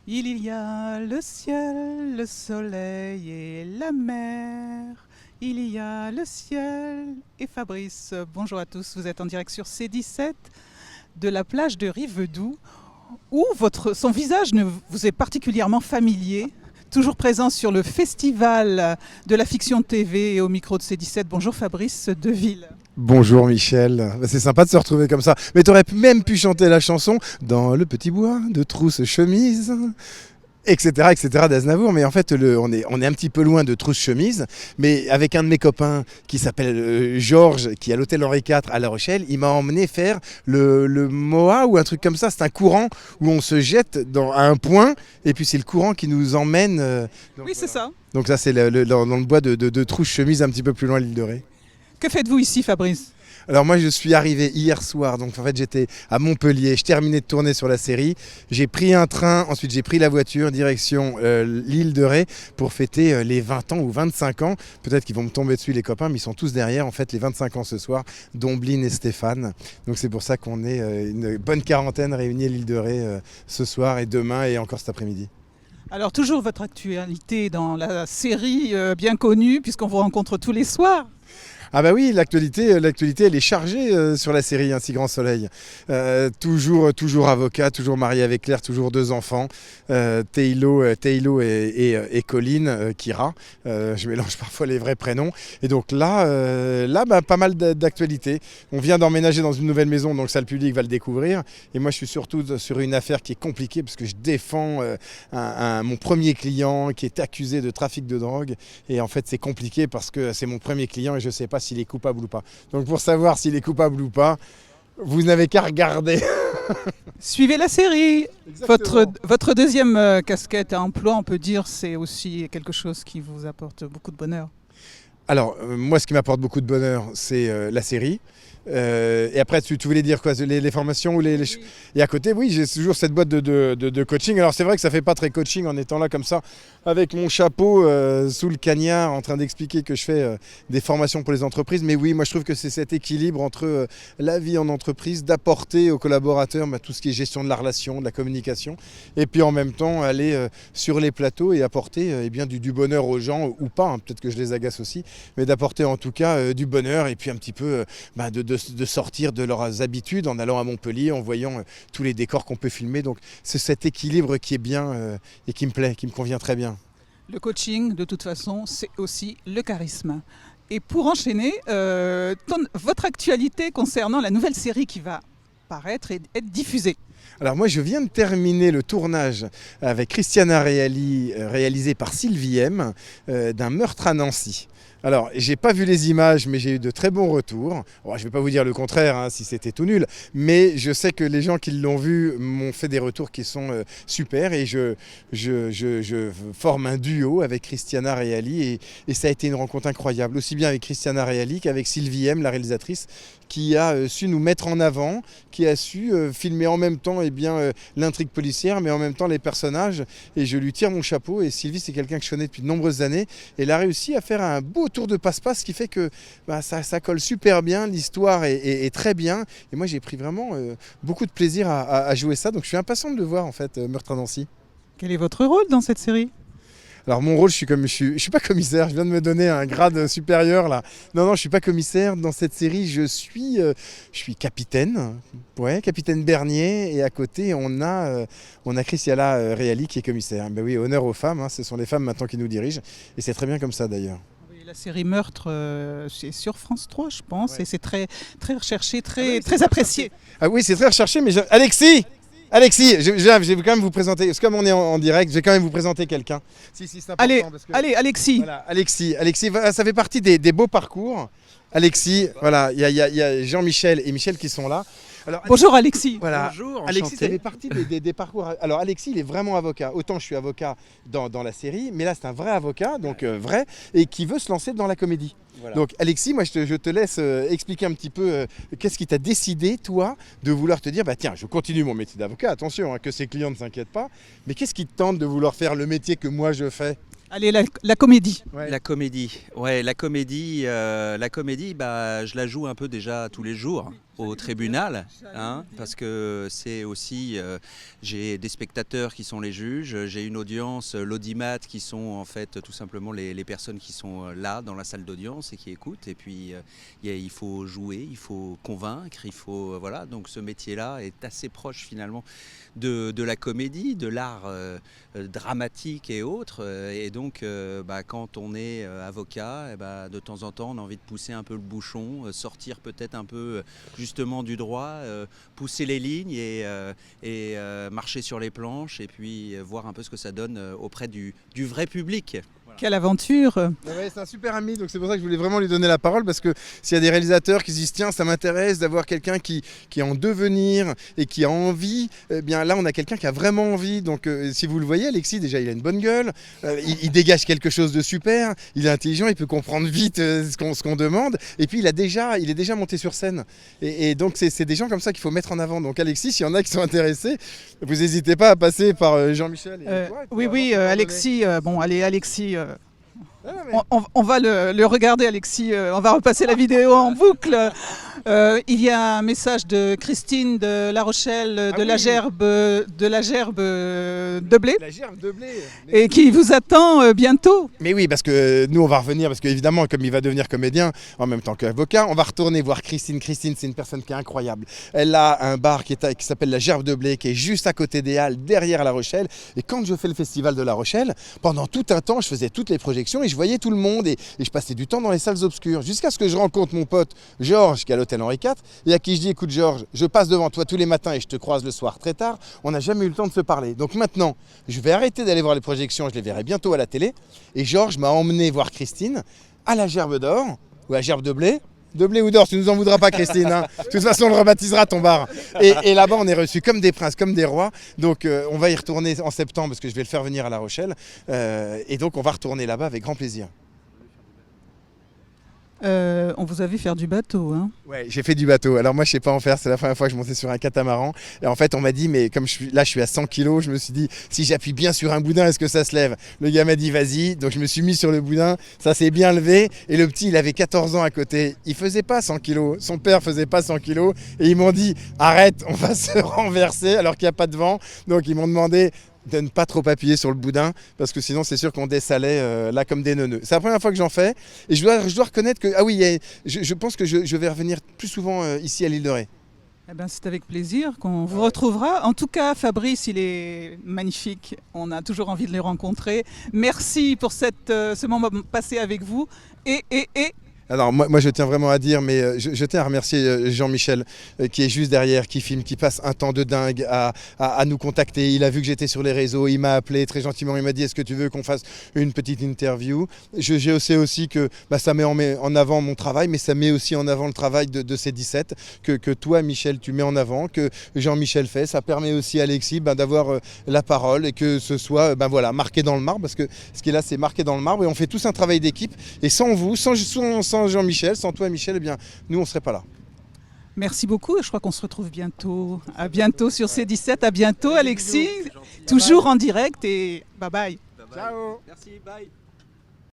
Il y a le ciel, le soleil et la mer. Il y a le ciel et Fabrice. Bonjour à tous, vous êtes en direct sur C17 de la plage de Rivedoux où son visage ne vous est particulièrement familier. Toujours présent sur le festival de la fiction TV et au micro de C17. Bonjour Fabrice Deville. Bonjour Michel, c'est sympa de se retrouver comme ça. Mais t'aurais même pu chanter la chanson dans le petit bois de trousse chemise, etc. d'Aznavour. Mais en fait, on est un petit peu loin de trousse chemise. Mais avec un de mes copains qui s'appelle Georges, qui est à l'hôtel Henri IV à La Rochelle, il m'a emmené faire le Moa ou un truc comme ça. C'est un courant où on se jette à un point et puis c'est le courant qui nous emmène. Oui, c'est ça. Donc ça, c'est dans le bois de trousse chemise un petit peu plus loin de l'île de Ré. Que faites-vous ici, Fabrice ? Alors moi je suis arrivé hier soir, donc en fait j'étais à Montpellier, je terminais de tourner sur la série, j'ai pris un train, ensuite j'ai pris la voiture direction l'île de Ré pour fêter les 20 ans ou 25 ans, peut-être qu'ils vont me tomber dessus les copains, mais ils sont tous derrière, en fait les 25 ans ce soir, dont Blin et Stéphane, donc c'est pour ça qu'on est une bonne quarantaine réunis à l'île de Ré ce soir et demain et encore cet après-midi. Alors toujours votre actualité dans la série bien connue puisqu'on vous rencontre tous les soirs. Ah bah oui, l'actualité elle est chargée sur la série Un si grand soleil. Toujours avocat, toujours marié avec Claire, toujours deux enfants. Taylor et Colline, Kira. Je mélange parfois les vrais prénoms. Et donc là pas mal d'actualités. On vient d'emménager dans une nouvelle maison, donc ça le public va le découvrir. Et moi je suis surtout sur une affaire qui est compliquée parce que je défends mon premier client qui est accusé de trafic de drogue. Et en fait c'est compliqué parce que c'est mon premier client et je ne sais pas s'il est coupable ou pas. Donc pour savoir s'il est coupable ou pas, vous n'avez qu'à regarder. Suivez la série. Votre deuxième casquette à emploi, on peut dire, c'est aussi quelque chose qui vous apporte beaucoup de bonheur. Alors moi ce qui m'apporte beaucoup de bonheur, c'est la série. Et après, tu voulais dire quoi, les formations ou Oui. Et à côté, oui, j'ai toujours cette boîte de coaching. Alors c'est vrai que ça fait pas très coaching en étant là comme ça, avec mon chapeau sous le cagnard, en train d'expliquer que je fais des formations pour les entreprises. Mais oui, moi je trouve que c'est cet équilibre entre la vie en entreprise, d'apporter aux collaborateurs tout ce qui est gestion de la relation, de la communication, et puis en même temps aller sur les plateaux et apporter eh bien, du bonheur aux gens, ou pas, hein, peut-être que je les agace aussi, mais d'apporter en tout cas du bonheur et puis un petit peu de sortir de leurs habitudes en allant à Montpellier, en voyant tous les décors qu'on peut filmer. Donc c'est cet équilibre qui est bien et qui me plaît, qui me convient très bien. Le coaching, de toute façon, c'est aussi le charisme. Et pour enchaîner, votre actualité concernant la nouvelle série qui va paraître et être diffusée. Alors moi je viens de terminer le tournage avec Christiana Reali, réalisé par Sylvie M, d'un meurtre à Nancy. Alors, j'ai pas vu les images, mais j'ai eu de très bons retours. Bon, je vais pas vous dire le contraire, hein, si c'était tout nul, mais je sais que les gens qui l'ont vu m'ont fait des retours qui sont super et je forme un duo avec Christiana Reali et ça a été une rencontre incroyable, aussi bien avec Christiana Reali qu'avec Sylvie M, la réalisatrice, qui a su nous mettre en avant, qui a su filmer en même temps l'intrigue policière, mais en même temps les personnages. Et je lui tire mon chapeau. Et Sylvie, c'est quelqu'un que je connais depuis de nombreuses années. Elle a réussi à faire un beau tour de passe-passe qui fait que ça colle super bien. L'histoire est très bien. Et moi, j'ai pris vraiment beaucoup de plaisir à jouer ça. Donc je suis impatient de le voir, en fait, Meurtre à Nancy. Quel est votre rôle dans cette série ? Alors mon rôle, je suis pas commissaire, je viens de me donner un grade supérieur là. Non, je suis pas commissaire. Dans cette série, je suis capitaine, ouais, capitaine Bernier. Et à côté, on a Christiana Reali qui est commissaire. Ben oui, honneur aux femmes, hein, ce sont les femmes maintenant qui nous dirigent. Et c'est très bien comme ça d'ailleurs. Oui, la série Meurtre, c'est sur France 3, je pense, Ouais. et c'est très, très recherché, Ah oui, c'est très très apprécié. Ah oui, c'est très recherché, mais Alexis, je vais quand même vous présenter, parce que comme on est en direct, je vais quand même vous présenter quelqu'un. Si, c'est important. Allez, Parce que... allez, Alexis. Voilà, Alexis, ça fait partie des beaux parcours. Alexis, voilà, il y a Jean-Michel et Michel qui sont là. Alors, Bonjour Alexis. voilà. Bonjour, Alexis, ça enchanté. fait partie des parcours. Alors Alexis, il est vraiment avocat. Autant je suis avocat dans la série, mais là c'est un vrai avocat, donc vrai, et qui veut se lancer dans la comédie. Voilà. Donc Alexis, moi je te laisse expliquer un petit peu qu'est-ce qui t'a décidé, toi, de vouloir te dire, tiens, je continue mon métier d'avocat, attention, hein, que ces clients ne s'inquiètent pas, mais qu'est-ce qui te tente de vouloir faire le métier que moi je fais ? Allez, la comédie. Ouais. La comédie, je la joue un peu déjà tous les jours. au tribunal, hein, parce que c'est aussi, j'ai des spectateurs qui sont les juges, j'ai une audience, l'audimat qui sont en fait tout simplement les personnes qui sont là dans la salle d'audience et qui écoutent. Et puis il faut jouer, il faut convaincre, il faut voilà. Donc ce métier-là est assez proche finalement de la comédie, de l'art dramatique et autres. Et donc quand on est avocat, de temps en temps on a envie de pousser un peu le bouchon, sortir peut-être un peu justement du droit, pousser les lignes et marcher sur les planches et puis voir un peu ce que ça donne auprès du vrai public. Voilà. Quelle aventure! Ouais, c'est un super ami, donc c'est pour ça que je voulais vraiment lui donner la parole, parce que s'il y a des réalisateurs qui se disent tiens, ça m'intéresse d'avoir quelqu'un qui est en devenir et qui a envie, eh bien là on a quelqu'un qui a vraiment envie. Donc si vous le voyez, Alexis, déjà il a une bonne gueule, il dégage quelque chose de super, il est intelligent, il peut comprendre vite ce qu'on demande, et puis il est déjà monté sur scène. Et donc c'est des gens comme ça qu'il faut mettre en avant. Donc Alexis, s'il y en a qui sont intéressés, vous n'hésitez pas à passer par Jean-Michel. Oui, Alexis, Alexis. On va le regarder, Alexis. On va repasser la vidéo en boucle. Il y a un message de Christine de La Rochelle, de la Gerbe de blé. La gerbe de blé. Et qui vous attend bientôt. Mais oui, parce que nous on va revenir, parce qu'évidemment comme il va devenir comédien en même temps qu'avocat, on va retourner voir Christine. Christine, c'est une personne qui est incroyable. Elle a un bar qui s'appelle la Gerbe de blé, qui est juste à côté des Halles, derrière La Rochelle. Et quand je fais le festival de La Rochelle, pendant tout un temps, je faisais toutes les projections et je voyais tout le monde et je passais du temps dans les salles obscures, jusqu'à ce que je rencontre mon pote Georges, qui est à l'hôtel Henri IV, et à qui je dis écoute Georges, je passe devant toi tous les matins et je te croise le soir très tard, on n'a jamais eu le temps de se parler. Donc maintenant, je vais arrêter d'aller voir les projections, je les verrai bientôt à la télé. Et Georges m'a emmené voir Christine à la Gerbe d'Or, ou à Gerbe de blé. De blé ou d'or, tu nous en voudras pas Christine, hein. De toute façon on le rebaptisera ton bar. Et là-bas on est reçus comme des princes, comme des rois. Donc on va y retourner en septembre parce que je vais le faire venir à La Rochelle. Et donc on va retourner là-bas avec grand plaisir. On vous a vu faire du bateau, hein? Ouais, j'ai fait du bateau. Alors moi je sais pas en faire, c'est la première fois que je montais sur un catamaran. Et en fait on m'a dit, mais comme je suis à 100 kg, je me suis dit, si j'appuie bien sur un boudin, est-ce que ça se lève? Le gars m'a dit vas-y, donc je me suis mis sur le boudin, ça s'est bien levé. Et le petit, il avait 14 ans à côté, il faisait pas 100 kg, son père faisait pas 100 kg. Et ils m'ont dit, arrête, on va se renverser alors qu'il n'y a pas de vent. Donc ils m'ont demandé de ne pas trop appuyer sur le boudin, parce que sinon c'est sûr qu'on dessalait là comme des neuneux. C'est la première fois que j'en fais, et je dois reconnaître que, ah oui, je pense que je vais revenir plus souvent ici à l'île de Ré. Eh ben, c'est avec plaisir qu'on vous retrouvera. En tout cas, Fabrice, il est magnifique. On a toujours envie de le rencontrer. Merci pour ce moment passé avec vous. Et Alors moi je tiens vraiment à dire, mais je tiens à remercier Jean-Michel qui est juste derrière, qui filme, qui passe un temps de dingue à nous contacter. Il a vu que j'étais sur les réseaux, il m'a appelé très gentiment, il m'a dit est-ce que tu veux qu'on fasse une petite interview. Je sais aussi que ça met en avant mon travail, mais ça met aussi en avant le travail de ces 17 que toi Michel tu mets en avant, que Jean-Michel fait. Ça permet aussi à Alexis d'avoir la parole et que ce soit marqué dans le marbre, parce que ce qui est là c'est marqué dans le marbre et on fait tous un travail d'équipe. Et sans vous, sans Jean-Michel, sans toi Michel, eh bien nous on ne serait pas là. Merci beaucoup, je crois qu'on se retrouve bientôt. À bientôt sur C17, à bientôt Alexis, toujours en direct et bye bye. Ciao. Merci, bye.